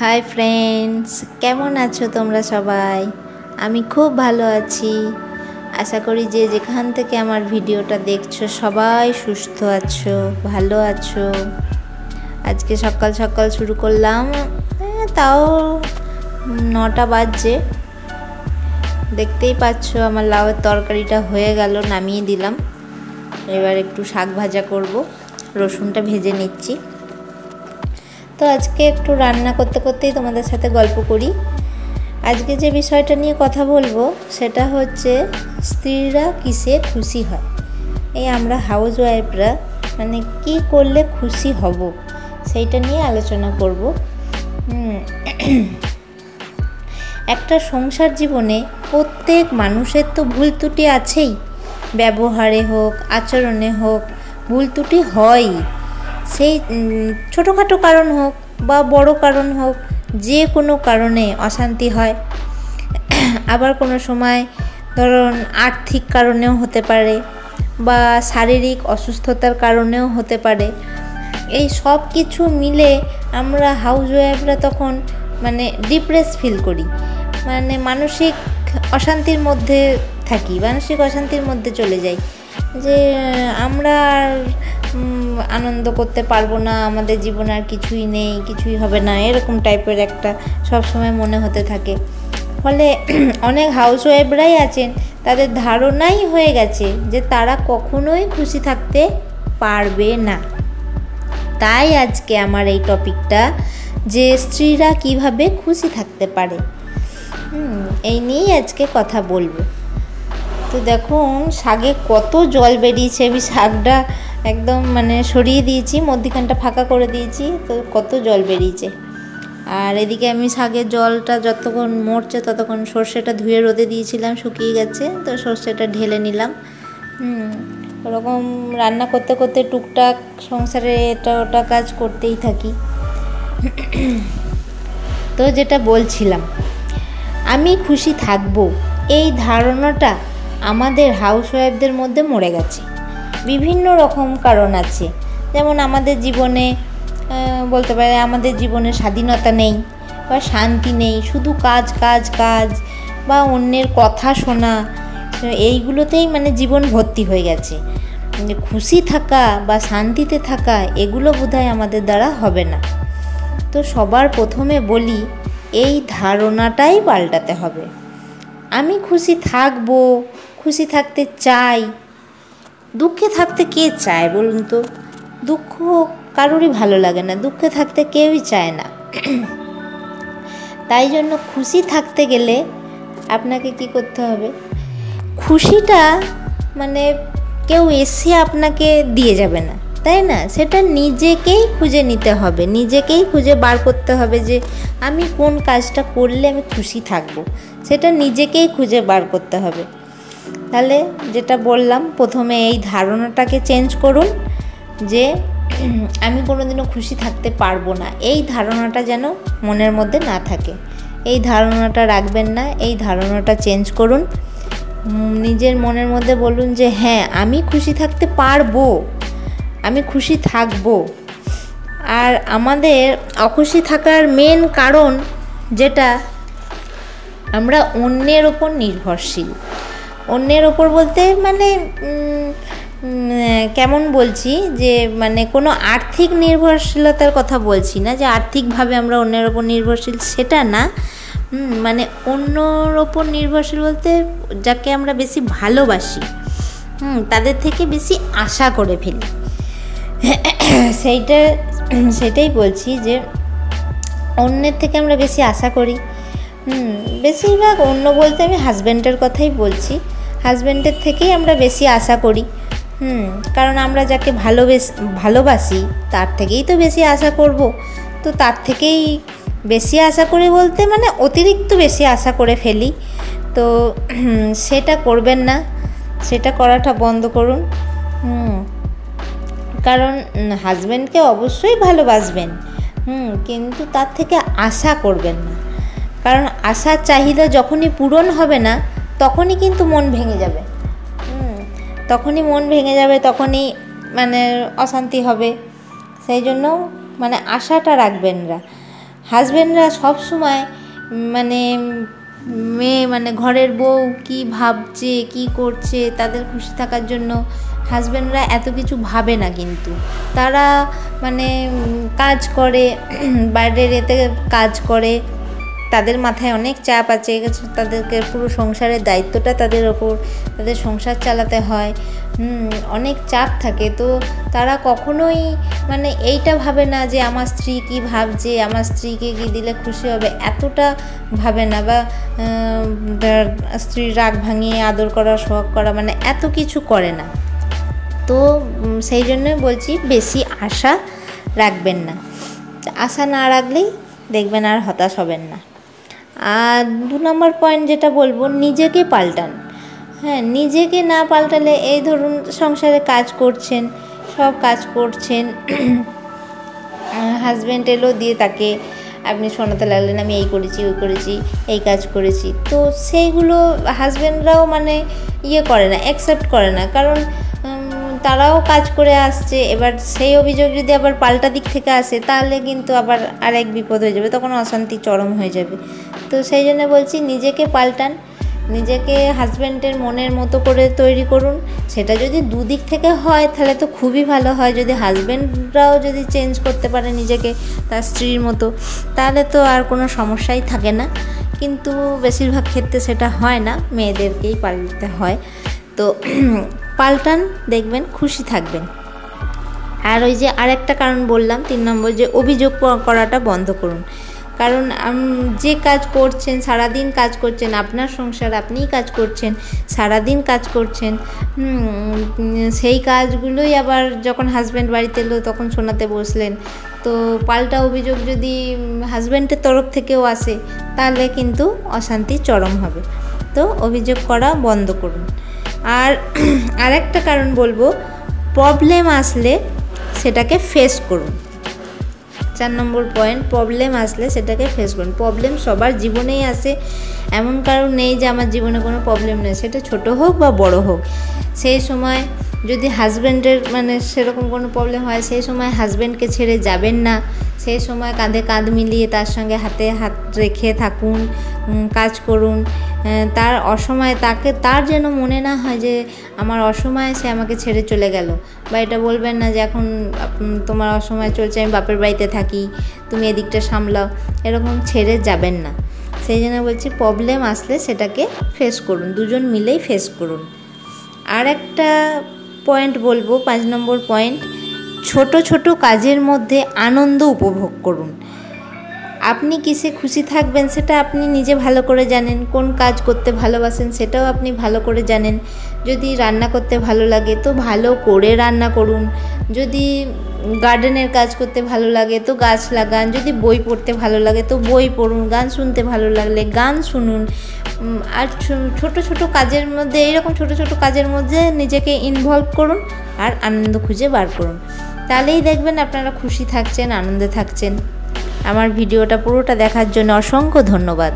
Hi friends, কেমন আছো তোমরা সবাই? আমি খুব ভালো আছি। আশা করি যে যেখান থেকে আমার ভিডিওটা দেখছো সবাই সুস্থ আছো, ভালো আছো। আজকে সকাল সকাল শুরু করলাম, তাও 9টা বাজছে। দেখতেই পাচ্ছ আমার লাউয়ের তরকারিটা হয়ে গেল, নামিয়ে দিলাম। এবার একটু শাক ভাজা করব, রসুনটা ভেজে নিচ্ছি। তো আজকে একটু রান্না করতে করতেই তোমাদের সাথে গল্প করি। আজকে যে বিষয়টা নিয়ে কথা বলবো সেটা হচ্ছে স্ত্রীরা কিসে খুশি হয়। এই আমরা হাউস ওয়াইফরা মানে কি করলে খুশি হব সেইটা নিয়ে আলোচনা করব। একটা সংসার জীবনে প্রত্যেক মানুষের তো ভুল ত্রুটি আছেই। ব্যবহারে হোক, আচরণে হোক, ভুল ত্রুটি হয়ই। সেই ছোটোখাটো কারণ হোক বা বড় কারণ হোক, যে কোনো কারণে অশান্তি হয়। আবার কোনো সময় ধরুন আর্থিক কারণেও হতে পারে বা শারীরিক অসুস্থতার কারণেও হতে পারে। এই সব কিছু মিলে আমরা হাউস ওয়াইফরা তখন মানে ডিপ্রেস ফিল করি, মানে মানসিক অশান্তির মধ্যে থাকি, মানসিক অশান্তির মধ্যে চলে যাই যে আমরা আর আনন্দ করতে পারবো না, আমাদের জীবনে আর কিছুই নেই, কিছুই হবে না, এরকম টাইপের একটা সবসময় মনে হতে থাকে। ফলে অনেক হাউস ওয়াইফরাই আছেন তাদের ধারণাই হয়ে গেছে যে তারা কখনোই খুশি থাকতে পারবে না। তাই আজকে আমার এই টপিকটা যে স্ত্রীরা কিভাবে খুশি থাকতে পারে, এই নিয়েই আজকে কথা বলবো। তো দেখুন শাকে কত জল বেরিয়েছে, আমি শাকটা একদম মানে সরিয়ে দিয়েছি, মধ্যিখানটা ফাঁকা করে দিয়েছি, তো কত জল বেরিয়েছে। আর এদিকে আমি শাকের জলটা যতক্ষণ মরছে ততক্ষণ সর্ষেটা ধুয়ে রোদে দিয়েছিলাম, শুকিয়ে গেছে, তো সর্ষেটা ঢেলে নিলাম। ওরকম রান্না করতে করতে টুকটাক সংসারে এটা ওটা কাজ করতেই থাকি। তো যেটা বলছিলাম, আমি খুশি থাকবো এই ধারণাটা আমাদের হাউস ওয়াইফদের মধ্যে মরে গেছে। বিভিন্ন রকম কারণ আছে, যেমন আমাদের জীবনে বলতে পারে আমাদের জীবনে স্বাধীনতা নেই বা শান্তি নেই, শুধু কাজ কাজ কাজ বা অন্যের কথা শোনা, এইগুলোতেই মানে জীবন ভর্তি হয়ে গেছে। খুশি থাকা বা শান্তিতে থাকা এগুলো বোধহয় আমাদের দ্বারা হবে না। তো সবার প্রথমে বলি, এই ধারণাটাই পাল্টাতে হবে। আমি খুশি থাকবো, খুশি থাকতে চাই। দুঃখে থাকতে কে চায় বলুন তো? দুঃখ কারোরই ভালো লাগে না, দুঃখে থাকতে কেউই চায় না। তাই জন্য খুশি থাকতে গেলে আপনাকে কি করতে হবে? খুশিটা মানে কেউ এসে আপনাকে দিয়ে যাবে না, তাই না? সেটা নিজেকেই খুঁজে নিতে হবে, নিজেকেই খুঁজে বার করতে হবে যে আমি কোন কাজটা করলে আমি খুশি থাকবো, সেটা নিজেকেই খুঁজে বার করতে হবে। তাহলে যেটা বললাম, প্রথমে এই ধারণাটাকে চেঞ্জ করুন যে আমি কোনোদিনও খুশি থাকতে পারবো না, এই ধারণাটা যেন মনের মধ্যে না থাকে। এই ধারণাটা রাখবেন না, এই ধারণাটা চেঞ্জ করুন। নিজের মনের মধ্যে বলুন যে হ্যাঁ, আমি খুশি থাকতে পারবো, আমি খুশি থাকবো। আর আমাদের অখুশি থাকার মেন কারণ যেটা, আমরা অন্যের ওপর নির্ভরশীল। অন্যের ওপর বলতে মানে কেমন বলছি, যে মানে কোনো আর্থিক নির্ভরশীলতার কথা বলছি না, যে আর্থিকভাবে আমরা অন্যের ওপর নির্ভরশীল, সেটা না। মানে অন্যর ওপর নির্ভরশীল বলতে যাকে আমরা বেশি ভালোবাসি, তাদের থেকে বেশি আশা করে ফেলি। সেটাই বলছি যে অন্যের থেকে আমরা বেশি আশা করি। বেশিরভাগ অন্য বলতে আমি হাজব্যান্ডের কথাই বলছি। হাজব্যান্ডের থেকেই আমরা বেশি আশা করি, কারণ আমরা যাকে ভালোবাসি তার থেকেই তো বেশি আশা করব। তো তার থেকেই বেশি আশা করি বলতে মানে অতিরিক্ত বেশি আশা করে ফেলি। তো সেটা করবেন না, সেটা করাটা বন্ধ করুন। কারণ হাজব্যান্ডকে অবশ্যই ভালোবাসবেন, কিন্তু তার থেকে আশা করবেন না। কারণ আশার চাহিদা যখনই পূরণ হবে না তখনই কিন্তু মন ভেঙে যাবে। তখনই মানে অশান্তি হবে। সেই জন্য মানে আশাটা রাখবেন না। হাজব্যান্ডরা সব সময় মানে মেয়ে মানে ঘরের বউ কি ভাবছে কি করছে তাদের খুশি থাকার জন্য হাজব্যান্ডরা এত কিছু ভাবে না, কিন্তু তারা মানে কাজ করে, বাইরের এতে কাজ করে, তাদের মাথায় অনেক চাপ আছে, তাদেরকে পুরো সংসারের দায়িত্বটা তাদের ওপর, তাদের সংসার চালাতে হয়, অনেক চাপ থাকে। তো তারা কখনোই মানে এইটা ভাবে না যে আমার স্ত্রী কী ভাবছে, আমার স্ত্রীকে কী দিলে খুশি হবে, এতটা ভাবে না, বা স্ত্রীর রাগ ভাঙিয়ে আদর করা, শখ করা, মানে এত কিছু করে না। তো সেই জন্যই বলছি বেশি আশা রাখবেন না, আশা না রাখলেই দেখবেন আর হতাশ হবেন না। আর 2 নম্বর পয়েন্ট যেটা বলবো, নিজেকে পাল্টান। হ্যাঁ, নিজেকে না পাল্টালে, এই ধরুন সংসারে কাজ করছেন, সব কাজ করছেন, হাজব্যান্ড এলো দিয়ে তাকে আপনি শোনাতে লাগলেন আমি এই করেছি, ওই করেছি, এই কাজ করেছি, তো সেইগুলো হাজব্যান্ডরাও মানে করে না, অ্যাকসেপ্ট করে না, কারণ তারাও কাজ করে আসছে। এবার সেই অভিযোগ যদি আবার পাল্টা দিক থেকে আসে, তাহলে কিন্তু আবার আরেক বিপদ হয়ে যাবে, তখন অশান্তি চরম হয়ে যাবে। তো সেই জন্য বলছি নিজেকে পাল্টান, নিজেকে হাজব্যান্ডের মনের মতো করে তৈরি করুন। সেটা যদি দুদিক থেকে হয় তাহলে তো খুবই ভালো হয়, যদি হাজব্যান্ডরাও যদি চেঞ্জ করতে পারে নিজেকে তার স্ত্রীর মতো, তাহলে তো আর কোনো সমস্যাই থাকে না। কিন্তু বেশিরভাগ ক্ষেত্রে সেটা হয় না, মেয়েদেরকেই পাল্টাতে হয়। তো পাল্টান, দেখবেন খুশি থাকবেন। আর ওই যে আরেকটা কারণ বললাম 3 নম্বর, যে অভিযোগ করাটা বন্ধ করুন। কারণ যে কাজ করছেন, সারাদিন কাজ করছেন, আপনার সংসার আপনিই কাজ করছেন, সারাদিন কাজ করছেন, সেই কাজগুলোই আবার যখন হাজব্যান্ড বাড়িতে এলো তখন শোনাতে বসলেন, তো পাল্টা অভিযোগ যদি হাজব্যান্ডের তরফ থেকেও আসে, তাহলে কিন্তু অশান্তি চরম হবে। তো অভিযোগ করা বন্ধ করুন। আর আরেকটা কারণ বলবো, প্রবলেম আসলে সেটাকে ফেস করুন। 4 নম্বর পয়েন্ট, প্রবলেম আসলে সেটাকে ফেস করুন। প্রবলেম সবার জীবনেই আসে, এমন কারণ নেই যে আমার জীবনে কোনো প্রবলেম নেই, সেটা ছোট হোক বা বড় হোক। সেই সময় যদি হাজব্যান্ডের মানে সেরকম কোনো প্রবলেম হয়, সেই সময় হাজব্যান্ডকে ছেড়ে যাবেন না, সেই সময় কাঁধে কাঁধ মিলিয়ে তার সঙ্গে হাতে হাত রেখে থাকুন, কাজ করুন। তার অসময়ে তার যেন মনে না হয় যে আমার অসময়ে সে আমাকে ছেড়ে চলে গেল, বা এটা বলবেন না যে এখন তোমার অসময় চলছে, আমি বাপের বাড়িতে থাকি, তুমি এদিকটা সামলাও, এরকম ছেড়ে যাবেন না। সেই জন্য বলছি প্রবলেম আসলে সেটাকে ফেস করুন, দুজন মিলেই ফেস করুন। আর একটা পয়েন্ট বলবো, 5 নম্বর পয়েন্ট, ছোট ছোট কাজের মধ্যে আনন্দ উপভোগ করুন। আপনি কিসে খুশি থাকবেন সেটা আপনি নিজে ভালো করে জানেন, কোন কাজ করতে ভালোবাসেন সেটাও আপনি ভালো করে জানেন। যদি রান্না করতে ভালো লাগে তো ভালো করে রান্না করুন, যদি গার্ডেনের কাজ করতে ভালো লাগে তো গাছ লাগান, যদি বই পড়তে ভালো লাগে তো বই পড়ুন, গান শুনতে ভালো লাগলে গান শুনুন। আর ছোট ছোট কাজের মধ্যে, এইরকম ছোট ছোট কাজের মধ্যে নিজেকে ইনভলভ করুন আর আনন্দ খুঁজে বার করুন, তাহলেই দেখবেন আপনারা খুশি থাকছেন, আনন্দে থাকছেন। আমার ভিডিওটা পুরোটা দেখার জন্য অসংখ্য ধন্যবাদ।